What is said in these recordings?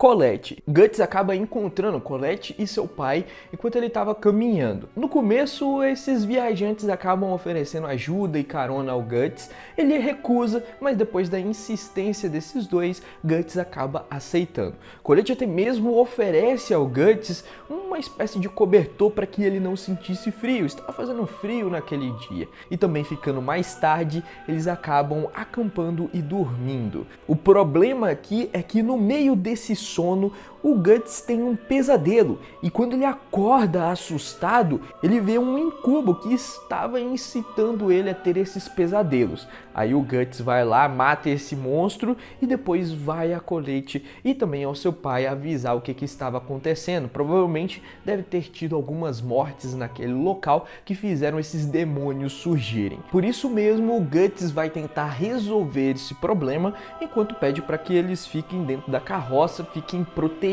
Colette. Guts acaba encontrando Colette e seu pai enquanto ele estava caminhando. No começo, esses viajantes acabam oferecendo ajuda e carona ao Guts. Ele recusa, mas depois da insistência desses dois, Guts acaba aceitando. Colette até mesmo oferece ao Guts uma espécie de cobertor para que ele não sentisse frio. Estava fazendo frio naquele dia. E também ficando mais tarde, eles acabam acampando e dormindo. O problema aqui é que no meio desse sono, o Guts tem um pesadelo e quando ele acorda assustado, ele vê um incubo que estava incitando ele a ter esses pesadelos. Aí o Guts vai lá, mata esse monstro e depois vai a Colette e também ao seu pai avisar o que estava acontecendo. Provavelmente deve ter tido algumas mortes naquele local que fizeram esses demônios surgirem. Por isso mesmo, o Guts vai tentar resolver esse problema enquanto pede para que eles fiquem dentro da carroça, fiquem protegidos.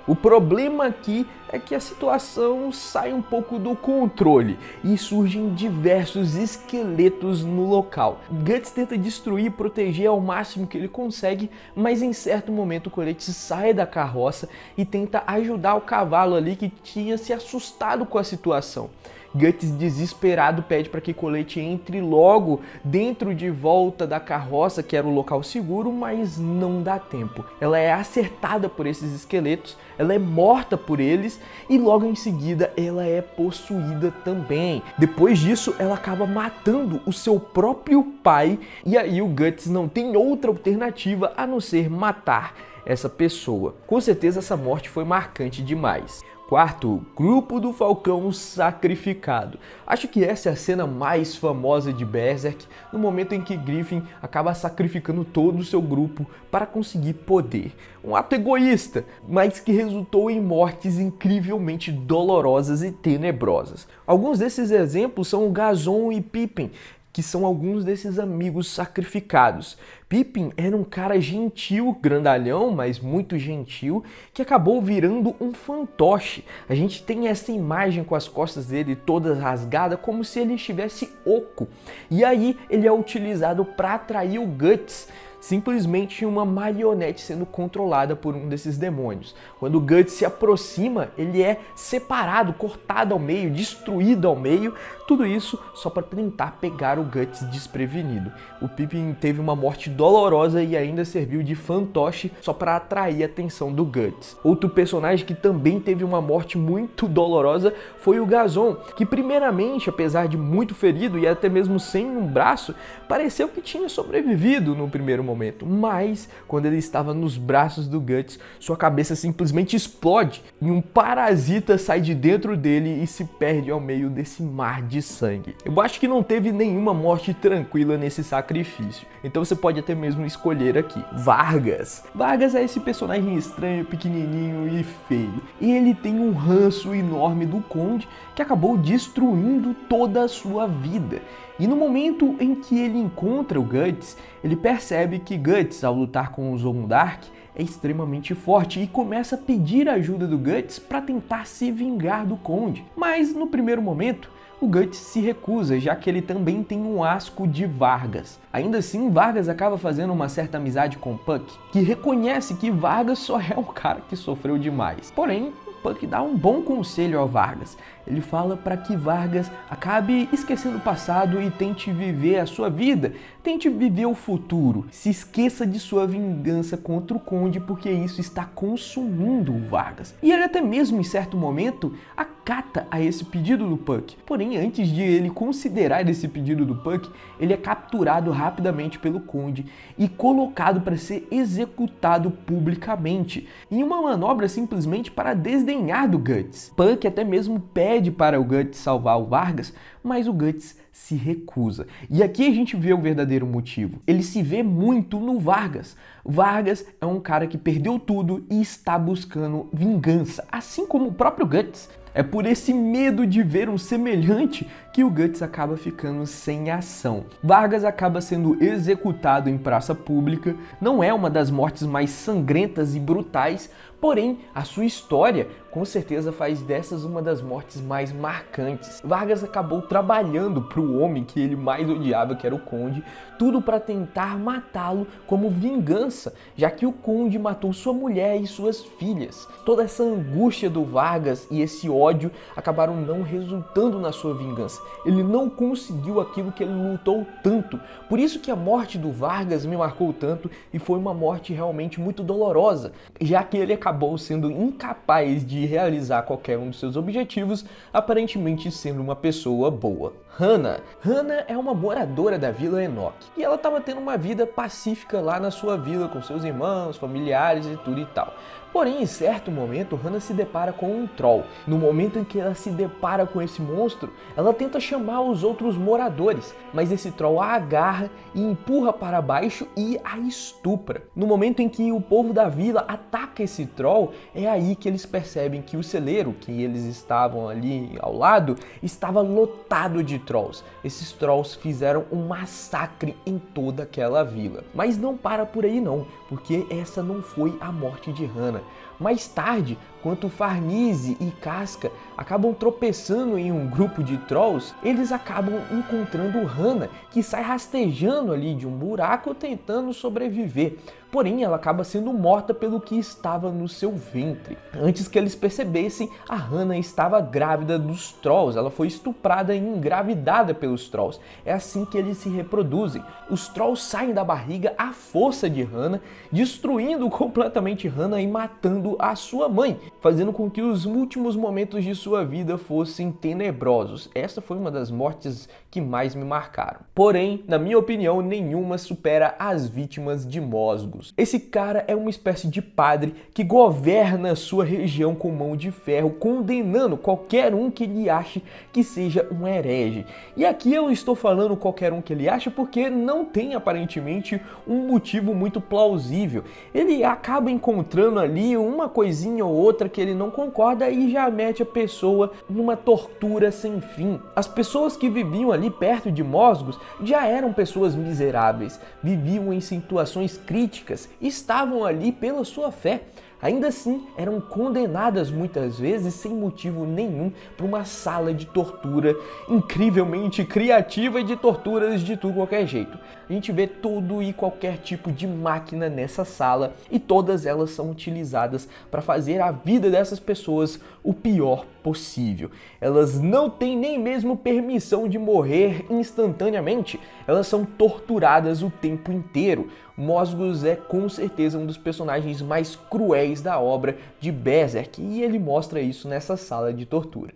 O problema aqui é que a situação sai um pouco do controle e surgem diversos esqueletos no local. Guts tenta destruir e proteger ao máximo que ele consegue, mas em certo momento Colette sai da carroça e tenta ajudar o cavalo ali que tinha se assustado com a situação. Guts, desesperado, pede para que Colette entre logo dentro de volta da carroça, que era o local seguro, mas não dá tempo. Ela é acertada por esses esqueletos, ela é morta por eles e logo em seguida ela é possuída também. Depois disso, ela acaba matando o seu próprio pai e aí o Guts não tem outra alternativa a não ser matar essa pessoa. Com certeza essa morte foi marcante demais. Quarto, grupo do Falcão sacrificado. Acho que essa é a cena mais famosa de Berserk, no momento em que Griffin acaba sacrificando todo o seu grupo para conseguir poder. Um ato egoísta, mas que resultou em mortes incrivelmente dolorosas e tenebrosas. Alguns desses exemplos são o Gazon e Pippin, que são alguns desses amigos sacrificados. Pippin era um cara gentil, grandalhão, mas muito gentil, que acabou virando um fantoche. A gente tem essa imagem com as costas dele todas rasgadas, como se ele estivesse oco. E aí ele é utilizado para atrair o Guts, simplesmente uma marionete sendo controlada por um desses demônios. Quando o Guts se aproxima, ele é separado, cortado ao meio, destruído ao meio, tudo isso só para tentar pegar o Guts desprevenido. O Pippin teve uma morte dolorosa e ainda serviu de fantoche só para atrair a atenção do Guts. Outro personagem que também teve uma morte muito dolorosa foi o Gazon, que primeiramente, apesar de muito ferido e até mesmo sem um braço, pareceu que tinha sobrevivido no primeiro momento, mas quando ele estava nos braços do Guts, sua cabeça simplesmente explode e um parasita sai de dentro dele e se perde ao meio desse mar de sangue. Eu acho que não teve nenhuma morte tranquila nesse sacrifício, então você pode até mesmo escolher aqui. Vargas. Vargas é esse personagem estranho, pequenininho e feio, e ele tem um ranço enorme do Conde que acabou destruindo toda a sua vida. E no momento em que ele encontra o Guts, ele percebe que Guts, ao lutar com o Zoldark, é extremamente forte e começa a pedir ajuda do Guts para tentar se vingar do Conde. Mas no primeiro momento, o Guts se recusa, já que ele também tem um asco de Vargas. Ainda assim, Vargas acaba fazendo uma certa amizade com Puck, que reconhece que Vargas só é um cara que sofreu demais. Porém, Puck dá um bom conselho ao Vargas. Ele fala para que Vargas acabe esquecendo o passado e tente viver a sua vida, tente viver o futuro. Se esqueça de sua vingança contra o Conde, porque isso está consumindo o Vargas. E ele até mesmo, em certo momento, acata a esse pedido do Puck. Porém, antes de ele considerar esse pedido do Puck, ele é capturado rapidamente pelo Conde e colocado para ser executado publicamente, em uma manobra simplesmente para desdenhar do Guts. Puck até mesmo pede para o Guts salvar o Vargas, mas o Guts se recusa. E aqui a gente vê o verdadeiro motivo. Ele se vê muito no Vargas. Vargas é um cara que perdeu tudo e está buscando vingança, assim como o próprio Guts. É por esse medo de ver um semelhante que o Guts acaba ficando sem ação. Vargas acaba sendo executado em praça pública, não é uma das mortes mais sangrentas e brutais, porém a sua história com certeza faz dessas uma das mortes mais marcantes. Vargas acabou trabalhando para o homem que ele mais odiava, que era o Conde, tudo para tentar matá-lo como vingança, já que o Conde matou sua mulher e suas filhas. Toda essa angústia do Vargas e esse ódio acabaram não resultando na sua vingança. Ele não conseguiu aquilo que ele lutou tanto. Por isso que a morte do Vargas me marcou tanto e foi uma morte realmente muito dolorosa, já que ele acabou sendo incapaz de realizar qualquer um dos seus objetivos, aparentemente sendo uma pessoa boa. Hannah é uma moradora da Vila Enoch e ela estava tendo uma vida pacífica lá na sua vila com seus irmãos, familiares e tudo e tal. Porém, em certo momento, Hannah se depara com um troll. No momento em que ela se depara com esse monstro, ela tenta chamar os outros moradores, mas esse troll a agarra e empurra para baixo e a estupra. No momento em que o povo da vila ataca esse troll, é aí que eles percebem que o celeiro, que eles estavam ali ao lado, estava lotado de trolls. Esses trolls fizeram um massacre em toda aquela vila. Mas não para por aí não, porque essa não foi a morte de Hannah. Mais tarde, quando Farnese e Casca acabam tropeçando em um grupo de trolls, eles acabam encontrando Hannah, que sai rastejando ali de um buraco tentando sobreviver. Porém, ela acaba sendo morta pelo que estava no seu ventre. Antes que eles percebessem, a Hannah estava grávida dos trolls. Ela foi estuprada e engravidada pelos trolls. É assim que eles se reproduzem. Os trolls saem da barriga à força de Hannah, destruindo completamente Hannah e matando a sua mãe, fazendo com que os últimos momentos de sua vida fossem tenebrosos. Essa foi uma das mortes que mais me marcaram. Porém, na minha opinião, nenhuma supera as vítimas de Mosgos. Esse cara é uma espécie de padre que governa sua região com mão de ferro, condenando qualquer um que ele ache que seja um herege. E aqui eu estou falando qualquer um que ele acha porque não tem aparentemente um motivo muito plausível. Ele acaba encontrando ali uma coisinha ou outra que ele não concorda e já mete a pessoa numa tortura sem fim. As pessoas que viviam ali perto de Mosgos já eram pessoas miseráveis, viviam em situações críticas, estavam ali pela sua fé. Ainda assim, eram condenadas muitas vezes sem motivo nenhum para uma sala de tortura incrivelmente criativa e de torturas de tudo qualquer jeito. A gente vê todo e qualquer tipo de máquina nessa sala e todas elas são utilizadas para fazer a vida dessas pessoas o pior possível. Elas não têm nem mesmo permissão de morrer instantaneamente, elas são torturadas o tempo inteiro. Mosgos é com certeza um dos personagens mais cruéis da obra de Berserk e ele mostra isso nessa sala de tortura.